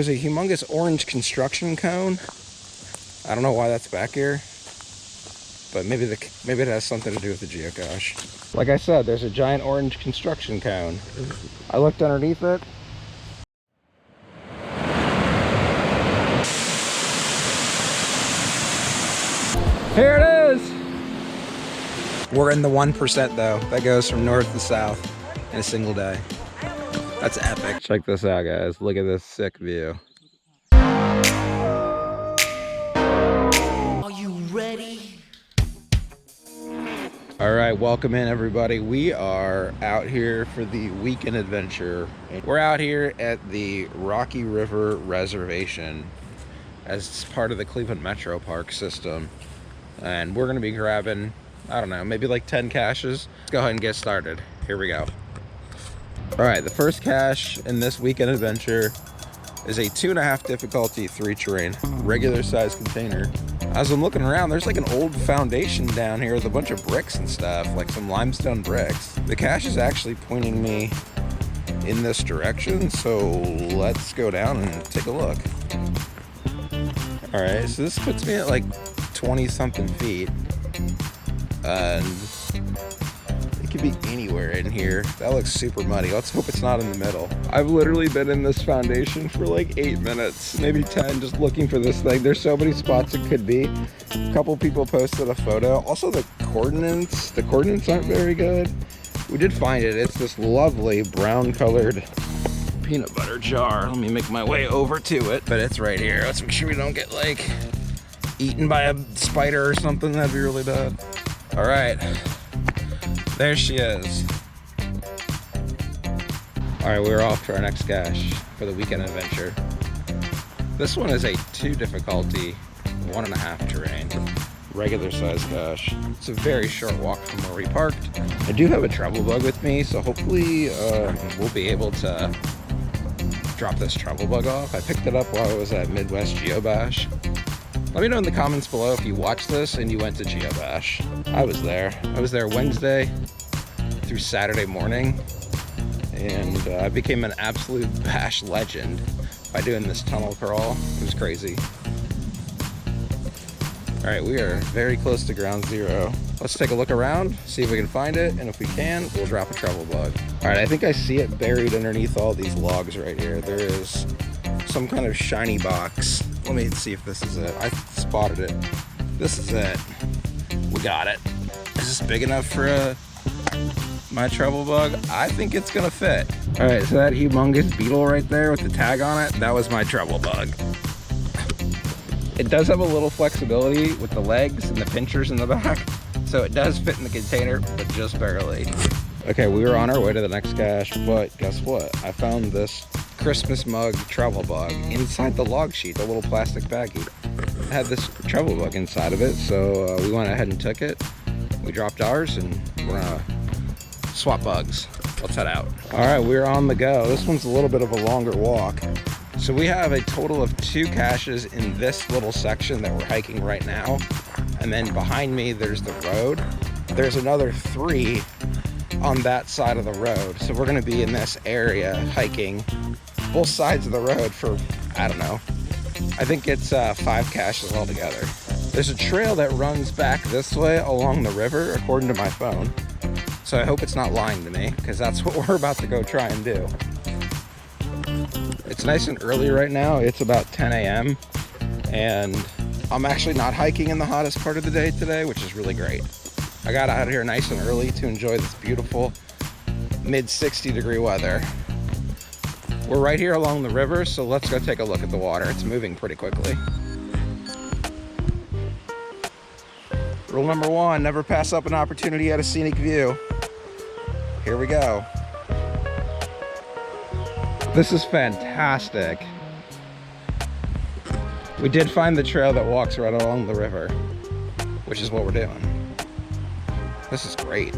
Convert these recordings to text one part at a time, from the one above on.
There's a humongous orange construction cone. I don't know why that's back here, but maybe it has something to do with the geocache. Like I said, there's a giant orange construction cone. I looked underneath it. Here it is! We're in the 1% though. That goes from north to south in a single day. That's epic. Check this out, guys. Look at this sick view. Are you ready? All right, welcome in everybody. We are out here for the weekend adventure. We're out here at the Rocky River Reservation as part of the Cleveland Metro Park system. And we're gonna be grabbing, I don't know, maybe like 10 caches. Let's go ahead and get started. Here we go. All right, the first cache in this weekend adventure is a 2.5 difficulty 3 terrain, regular size container. As I'm looking around, there's like an old foundation down here with a bunch of bricks and stuff, like some limestone bricks. The cache is actually pointing me in this direction, so let's go down and take a look. All right, so this puts me at like 20 something feet, and it could be anywhere in here. That looks super muddy. Let's hope it's not in the middle. I've literally been in this foundation for like 8 minutes, maybe 10, just looking for this thing. There's so many spots it could be. A couple people posted a photo. Also the coordinates aren't very good. We did find it. It's this lovely brown colored peanut butter jar. Let me make my way over to it, but it's right here. Let's make sure we don't get like eaten by a spider or something. That'd be really bad. All right, there she is. All right, we're off to our next cache for the weekend adventure. This one is a 2 difficulty 1.5 terrain, regular size cache. It's a very short walk from where we parked. I do have a travel bug with me, so hopefully we'll be able to drop this travel bug off. I picked it up while I was at Midwest Geobash. Let me know in the comments below if you watched this and you went to Geobash. I was there. I was there Wednesday through Saturday morning, and I became an absolute Bash legend by doing this tunnel crawl. It was crazy. All right, we are very close to ground zero. Let's take a look around, see if we can find it, and if we can, we'll drop a travel bug. All right, I think I see it buried underneath all these logs right here. There is some kind of shiny box. Let me see if this is it. I spotted it. This is it. We got it. Is this big enough for my travel bug? I think it's gonna fit. All right, so that humongous beetle right there with the tag on it, that was my travel bug. It does have a little flexibility with the legs and the pinchers in the back, so it does fit in the container, but just barely. Okay, we were on our way to the next cache, but guess what? I found this Christmas mug travel bug inside the log sheet, the little plastic baggie. It had this travel bug inside of it, so we went ahead and took it. We dropped ours, and we're gonna swap bugs. Let's head out. All right, we're on the go. This one's a little bit of a longer walk. So we have a total of 2 caches in this little section that we're hiking right now. And then behind me, there's the road. There's another 3 on that side of the road. So we're gonna be in this area hiking both sides of the road for, I don't know, I think it's 5 caches altogether. There's a trail that runs back this way along the river, according to my phone. So I hope it's not lying to me, because that's what we're about to go try and do. It's nice and early right now. It's about 10 a.m. and I'm actually not hiking in the hottest part of the day today, which is really great. I got out of here nice and early to enjoy this beautiful mid 60 degree weather. We're right here along the river, so let's go take a look at the water. It's moving pretty quickly. Rule number 1, never pass up an opportunity at a scenic view. Here we go. This is fantastic. We did find the trail that walks right along the river, which is what we're doing. This is great.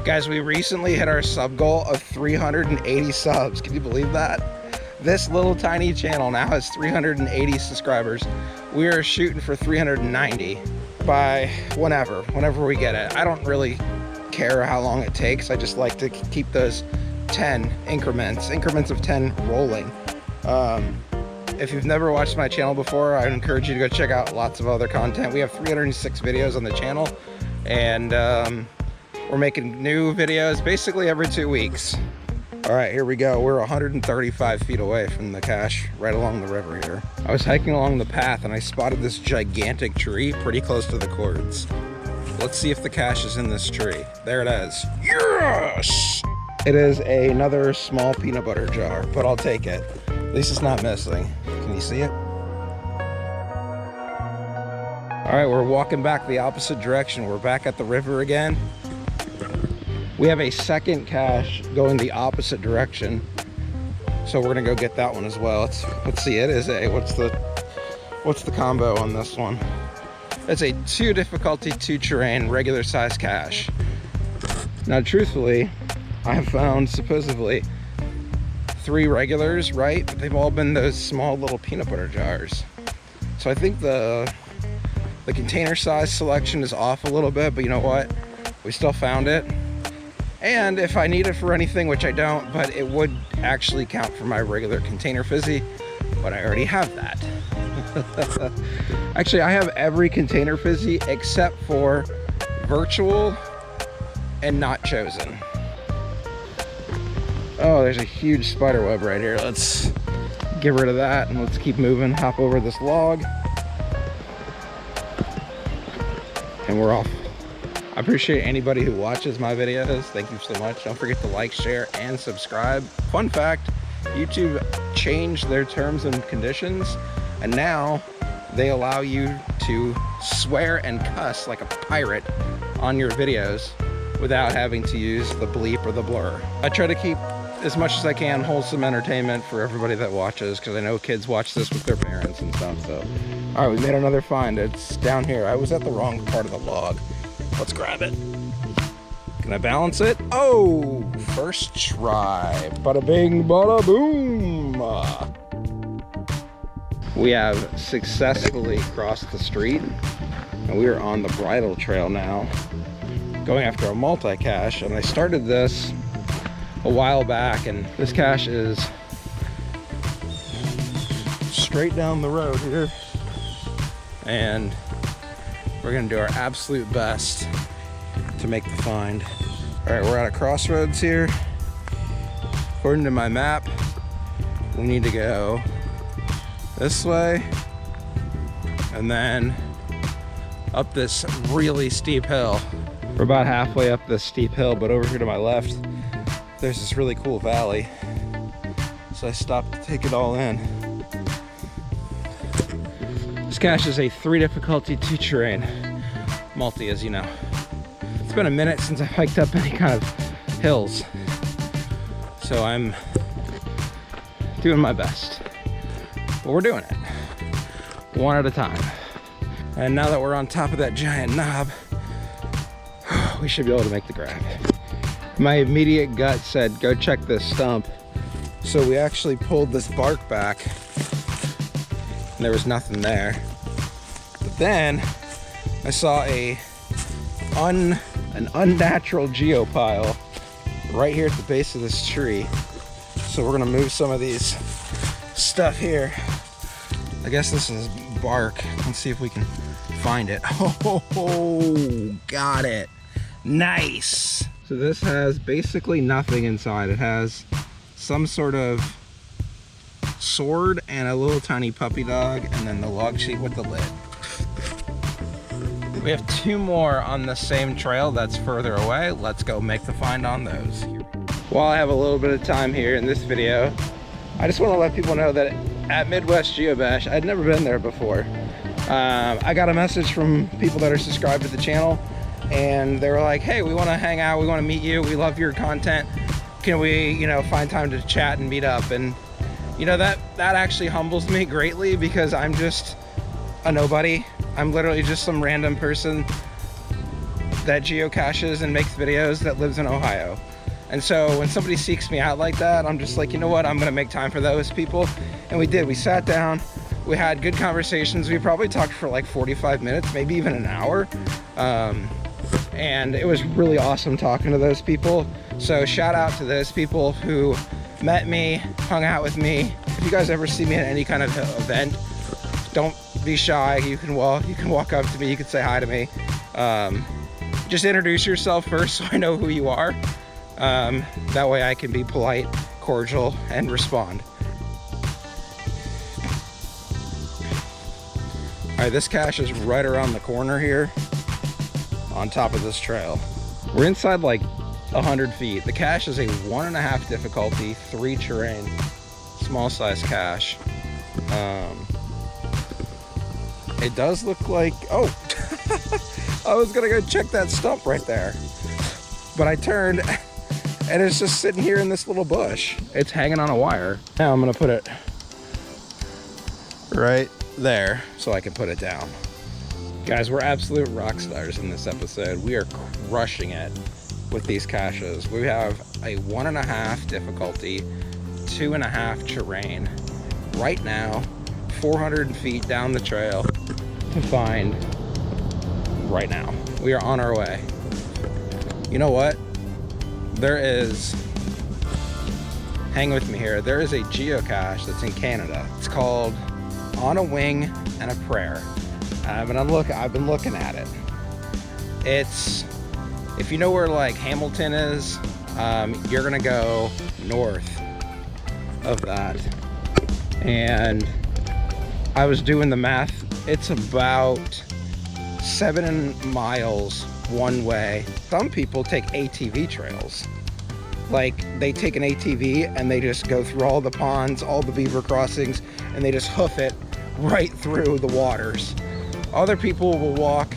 Guys, we recently hit our sub goal of 380 subs. Can you believe that? This little tiny channel now has 380 subscribers. We are shooting for 390 by whenever we get it. I don't really care how long it takes. I just like to keep those 10 increments of 10 rolling. If you've never watched my channel before, I would encourage you to go check out lots of other content. We have 306 videos on the channel, and we're making new videos basically every 2 weeks. All right, here we go. We're 135 feet away from the cache, right along the river here. I was hiking along the path and I spotted this gigantic tree pretty close to the cords. Let's see if the cache is in this tree. There it is. Yes! It is another small peanut butter jar, but I'll take it. At least it's not missing. Can you see it? All right, we're walking back the opposite direction. We're back at the river again. We have a second cache going the opposite direction, so we're gonna go get that one as well. Let's see. It is a what's the combo on this one? It's a 2 difficulty, 2 terrain, regular size cache. Now, truthfully, I have found supposedly 3 regulars, right? But they've all been those small little peanut butter jars. So I think the container size selection is off a little bit, but you know what? We still found it. And if I need it for anything, which I don't, but it would actually count for my regular container fizzy, but I already have that. Actually, I have every container fizzy except for virtual and not chosen. Oh, there's a huge spider web right here. Let's get rid of that and let's keep moving. Hop over this log. And we're off. I appreciate anybody who watches my videos. Thank you so much. Don't forget to like, share, and subscribe. Fun fact, YouTube changed their terms and conditions, and now they allow you to swear and cuss like a pirate on your videos without having to use the bleep or the blur. I try to keep as much as I can wholesome entertainment for everybody that watches, because I know kids watch this with their parents and stuff. So, all right, we made another find. It's down here. I was at the wrong part of the log. Let's grab it. Can I balance it? Oh, first try. Bada bing, bada boom. We have successfully crossed the street, and we are on the bridle trail now, going after a multi-cache. And I started this a while back, and this cache is straight down the road here, and we're gonna do our absolute best to make the find. All right, we're at a crossroads here. According to my map, we need to go this way and then up this really steep hill. We're about halfway up this steep hill, but over here to my left, there's this really cool valley. So I stopped to take it all in. This cache is a 3 difficulty, 2 terrain multi, as you know. It's been a minute since I've hiked up any kind of hills, so I'm doing my best, but we're doing it one at a time. And now that we're on top of that giant knob, we should be able to make the grab. My immediate gut said, go check this stump. So we actually pulled this bark back, and there was nothing there. But then I saw an unnatural geopile right here at the base of this tree. So we're gonna move some of these stuff here. I guess this is bark. Let's see if we can find it. Oh, got it. Nice. So this has basically nothing inside. It has some sort of sword and a little tiny puppy dog, and then the log sheet with the lid. We have 2 more on the same trail that's further away. Let's go make the find on those. While I have a little bit of time here in this video, I just want to let people know that at Midwest Geobash, I'd never been there before. I got a message from people that are subscribed to the channel, and they were like, hey, we want to hang out, we want to meet you, we love your content. Can we, you know, find time to chat and meet up? And you know, that actually humbles me greatly, because I'm just a nobody. I'm literally just some random person that geocaches and makes videos that lives in Ohio. And so when somebody seeks me out like that, I'm just like, you know what, I'm gonna make time for those people. And we did. We sat down, we had good conversations. We probably talked for like 45 minutes, maybe even an hour. and it was really awesome talking to those people. So shout out to those people who met me, hung out with me. If you guys ever see me at any kind of event, don't be shy. You can walk up to me, you can say hi to me. Just introduce yourself first so I know who you are. That way I can be polite, cordial, and respond. All right, this cache is right around the corner here on top of this trail. We're inside like 100 feet. The cache is a 1.5 difficulty, 3 terrain, small size cache. It does look like, oh, I was gonna go check that stump right there, but I turned and it's just sitting here in this little bush. It's hanging on a wire. Now I'm gonna put it right there so I can put it down. Guys, we're absolute rock stars in this episode. We are crushing it with these caches. We have a 1.5 difficulty, 2.5 terrain. Right now, 400 feet down the trail to find right now. We are on our way. You know what? There is, hang with me here, there is a geocache that's in Canada. It's called On a Wing and a Prayer. I've been looking at it. It's, if you know where like Hamilton is, you're gonna go north of that. And I was doing the math. It's about 7 miles one way. Some people take ATV trails. Like they take an ATV and they just go through all the ponds, all the beaver crossings, and they just hoof it right through the waters. Other people will walk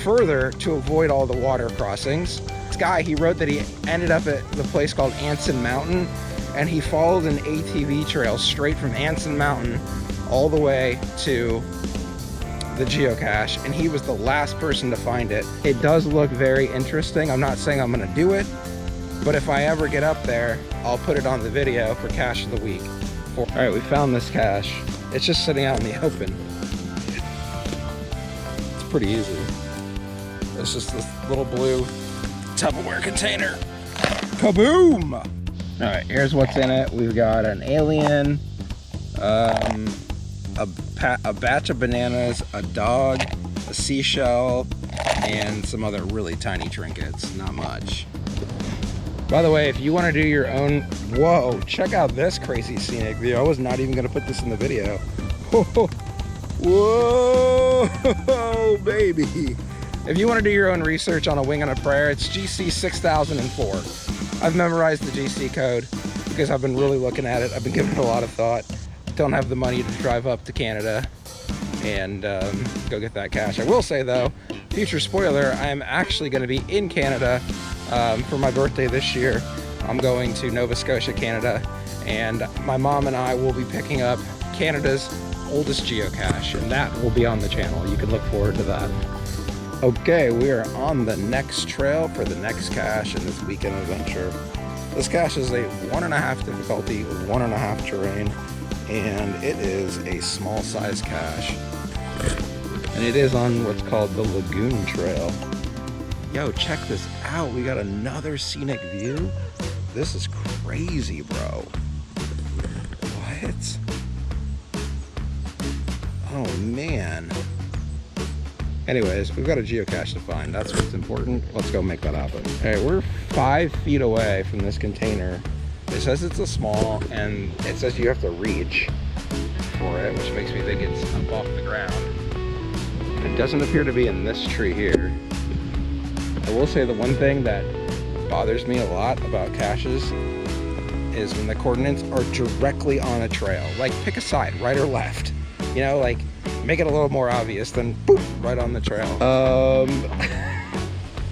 further to avoid all the water crossings. This guy, he wrote that he ended up at the place called Anson Mountain, and he followed an ATV trail straight from Anson Mountain all the way to the geocache, and he was the last person to find it. It does look very interesting. I'm not saying I'm gonna do it, but if I ever get up there, I'll put it on the video for Cache of the Week. All right, we found this cache. It's just sitting out in the open. It's pretty easy. It's just this little blue Tupperware container. Kaboom! All right, here's what's in it. We've got an alien, a batch of bananas, a dog, a seashell, and some other really tiny trinkets. Not much. By the way, if you want to do your own, whoa, check out this crazy scenic view. I was not even going to put this in the video. Whoa, baby. If you want to do your own research on a wing and a prayer, it's GC 6004. I've memorized the GC code because I've been really looking at it. I've been giving it a lot of thought. Don't have the money to drive up to Canada and go get that cache. I will say though, future spoiler, I am actually going to be in Canada for my birthday this year. I'm going to Nova Scotia, Canada, and my mom and I will be picking up Canada's oldest geocache, and that will be on the channel. You can look forward to that. Okay, we are on the next trail for the next cache in this weekend adventure. This cache is a 1.5 difficulty, 1.5 terrain, and it is a small size cache. And it is on what's called the Lagoon Trail. Yo, check this out. We got another scenic view. This is crazy, bro. What? Oh, man. Anyways, we've got a geocache to find. That's what's important. Let's go make that happen. All right, we're 5 feet away from this container. It says it's a small, and it says you have to reach for it, which makes me think it's up off the ground. It doesn't appear to be in this tree here. I will say the one thing that bothers me a lot about caches is when the coordinates are directly on a trail. Like, pick a side, right or left. You know, like, make it a little more obvious than boop, right on the trail.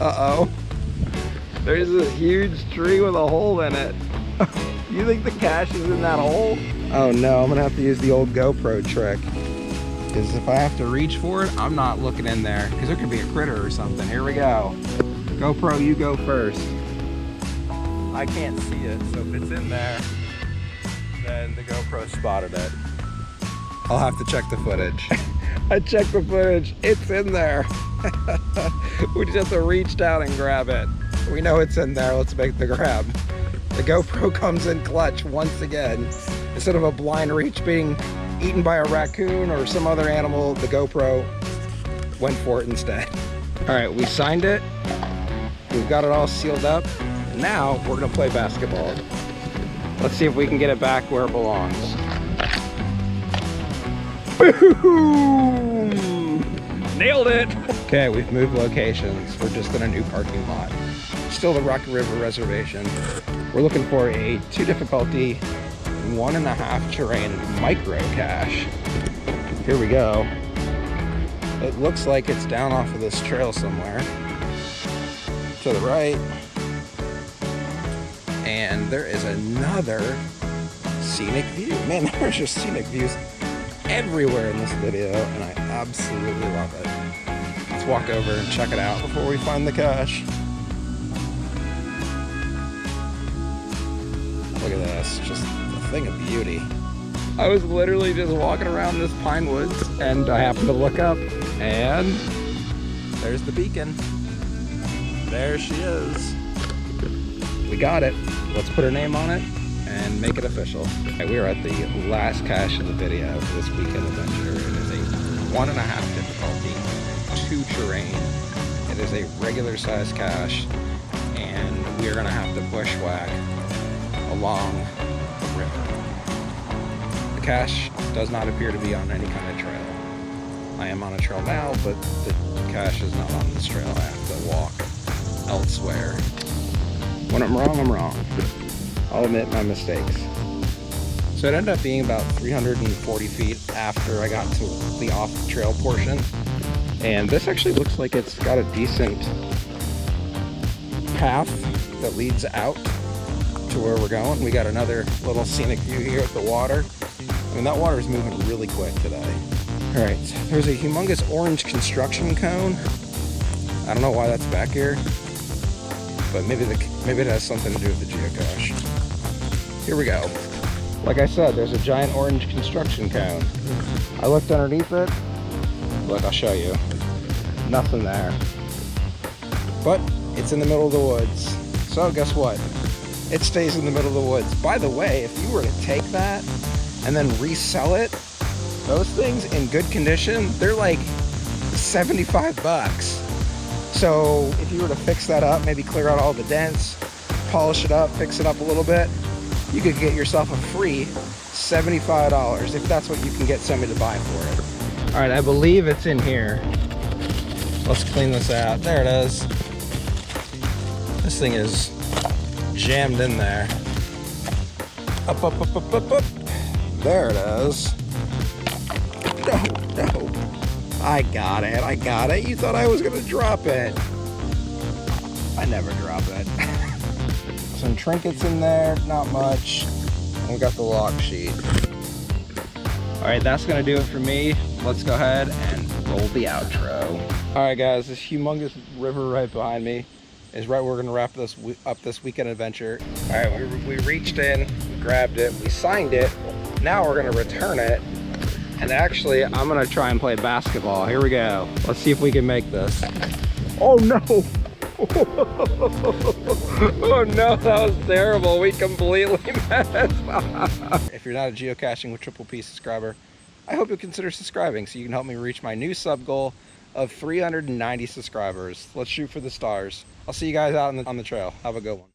Uh-oh. There's this huge tree with a hole in it. You think the cache is in that hole? Oh no, I'm gonna have to use the old GoPro trick. Because if I have to reach for it, I'm not looking in there. Because there could be a critter or something. Here we go. GoPro, you go first. I can't see it, so if it's in there, then the GoPro spotted it. I'll have to check the footage. I checked the footage. It's in there. We just have to reach down and grab it. We know it's in there. Let's make the grab. The GoPro comes in clutch once again. Instead of a blind reach being eaten by a raccoon or some other animal, the GoPro went for it instead. All right, we signed it. We've got it all sealed up. Now we're gonna play basketball. Let's see if we can get it back where it belongs. Boom! Nailed it! Okay, we've moved locations. We're just in a new parking lot. Still the Rocky River Reservation. We're looking for a 2 difficulty, 1.5 terrain micro cache. Here we go. It looks like it's down off of this trail somewhere. To the right. And there is another scenic view. Man, there's just scenic views everywhere in this video, and I absolutely love it. Let's walk over and check it out before we find the cache. Look at this, just a thing of beauty. I was literally just walking around this pine woods, and I happened to look up, and there's the beacon. There she is. We got it. Let's put her name on it and make it official. Okay, we are at the last cache of the video for this weekend adventure. It is a 1.5 difficulty, 2 terrain. It is a regular size cache, and we are gonna have to bushwhack along the river. The cache does not appear to be on any kind of trail. I am on a trail now, but the cache is not on this trail. I have to walk elsewhere. When I'm wrong, I'm wrong. I'll admit my mistakes. So it ended up being about 340 feet after I got to the off-trail portion. And this actually looks like it's got a decent path that leads out to where we're going. We got another little scenic view here at the water. I mean, that water is moving really quick today. All right, there's a humongous orange construction cone. I don't know why that's back here, but maybe it has something to do with the geocache. Here we go. Like I said, there's a giant orange construction cone. I looked underneath it. Look, I'll show you. Nothing there. But it's in the middle of the woods. So guess what? It stays in the middle of the woods. By the way, if you were to take that and then resell it, those things in good condition, they're like 75 bucks. So if you were to fix that up, maybe clear out all the dents, polish it up, fix it up a little bit, you could get yourself a free $75 if that's what you can get somebody to buy for it. All right, I believe it's in here. Let's clean this out. There it is. This thing is jammed in there. Up, up, up, up, up, up. There it is. No. I got it. You thought I was gonna drop it. I never drop it. Some trinkets in there, not much. And we got the lock sheet. All right, that's gonna do it for me. Let's go ahead and roll the outro. All right, guys, this humongous river right behind me is right where we're gonna wrap this up this weekend adventure. All right, we reached in, we grabbed it, we signed it. Now we're gonna return it. And actually, I'm gonna try and play basketball. Here we go. Let's see if we can make this. Oh no! Oh no, that was terrible. We completely messed up. If you're not a Geocaching with Triple P subscriber, I hope you'll consider subscribing so you can help me reach my new sub goal of 390 subscribers. Let's shoot for the stars. I'll see you guys out on the trail. Have a good one.